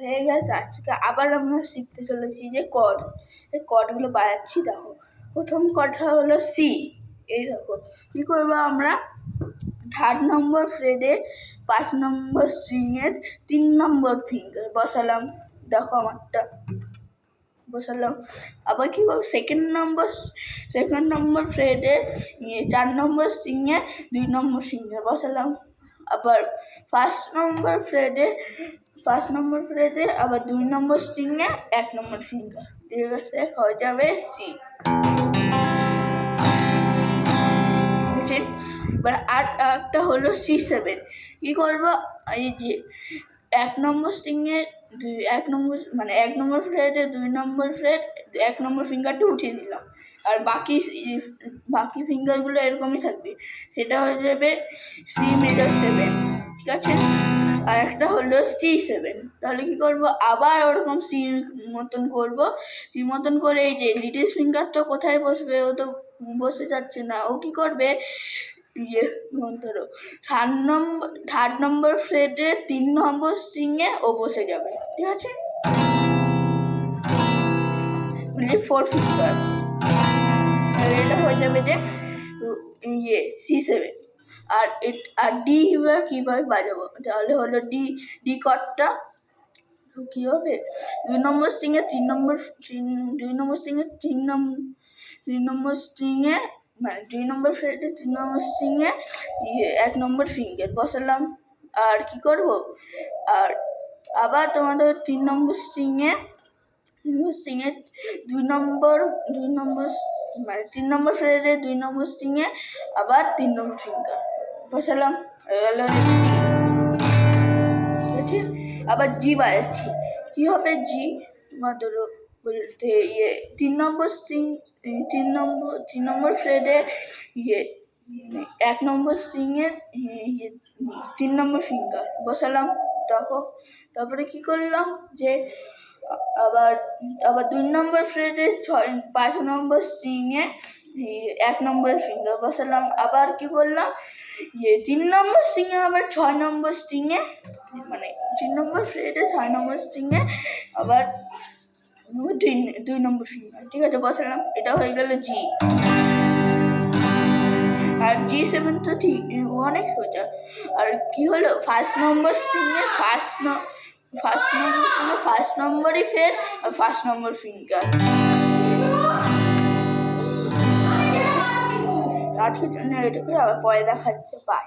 হয়ে গেছে। আজকে আবার আমরা শিখতে চলেছি যে কর্ড। এই কর্ডগুলো বাজাচ্ছি, দেখো। প্রথম কর্ডটা হলো সি। এই দেখো কী করবো আমরা, 3rd নম্বর ফ্রেডে 5 নম্বর স্ট্রিংয়ের 3 নম্বর ফিঙ্গার বসালাম, দেখো আমারটা বসালাম। আবার কী করবো, সেকেন্ড নম্বর ফ্রেডে 4 নম্বর স্ট্রিংয়ে 2 নম্বর ফিঙ্গার বসালাম। আবার ফার্স্ট নম্বর ফ্রেডে আবার 2 নম্বর স্ট্রিংয়ে 1 নম্বর ফিঙ্গার, ঠিক আছে, হয়ে যাবে সি। এবার আর একটা হলো C7। কী করবো, এই যে 1 নম্বর স্ট্রিংয়ে 1 নম্বর ফ্রেডে 2 নম্বর ফ্রেড 1 নম্বর ফিঙ্গারটা উঠিয়ে দিলাম, আর বাকি ফিঙ্গারগুলো এরকমই থাকবে, সেটা হয়ে যাবে সি মেজর 7, ঠিক আছে। আর একটা হলো C7। তাহলে কী করবো, আবার ওরকম সি মতন করে এই যে লিটিল ফিঙ্গারটা কোথায় বসবে, ও তো বসে যাচ্ছে না। ও কী করবে, ধরো 3rd নম্বর ফ্রেডে 3 নম্বর স্ট্রিংয়ে ও বসে যাবে, ঠিক আছে, 4 ফিঙ্গার। আর এটা হয়ে যাবে যে C7। আর ডি কীভাবে বাজাবো, তাহলে হলো ডি কর্ডটা কী হবে, 2 নম্বর স্ট্রিংয়ে 3 নম্বর 2 নম্বর স্ট্রিংয়ে 2 নম্বর ফ্রেডে 3 নম্বর স্ট্রিংয়ে 1 নম্বর ফিঙ্গার বসালাম। আর কি করব, আর আবার তোমাদের 3 নম্বর স্ট্রিংয়ে 2 নম্বর 3 নম্বর ফ্রেডে 2 নম্বর স্ট্রিংয়ে আবার 3 নম্বর ফিঙ্গার বসালাম। আবার জি বাজাচ্ছি, কী হবে জি, তোমাদের বলতে 3 নম্বর ফ্রেডে 1 নম্বর স্ট্রিংয়ে 3 নম্বর ফিঙ্গার বসালাম। তারপরে কি করলাম যে আবার 2 নম্বর ফ্রেডে 5 নম্বর স্ট্রিংয়ে 1 নম্বর ফিঙ্গার বসালাম। আবার কি করলাম, 3 নম্বর স্ট্রিংয়ে আবার 6 নম্বর স্ট্রিংয়ে 3 নম্বর ফ্রেডে 6 নম্বর স্ট্রিংয়ে আবার 2 নম্বর ফিঙ্গার, ঠিক আছে, বসালাম। এটা হয়ে গেল জি। আর G7 তো ঠিক অনেক সোজা। আর কি হলো, ফার্স্ট নম্বর স্ট্রিংয়ে ফার্স্ট নম্বরই ফের আর 1st নম্বর ফিঙ্গার। আজকের জন্য এটুকু, আবার পরে দেখাচ্ছে, বাই।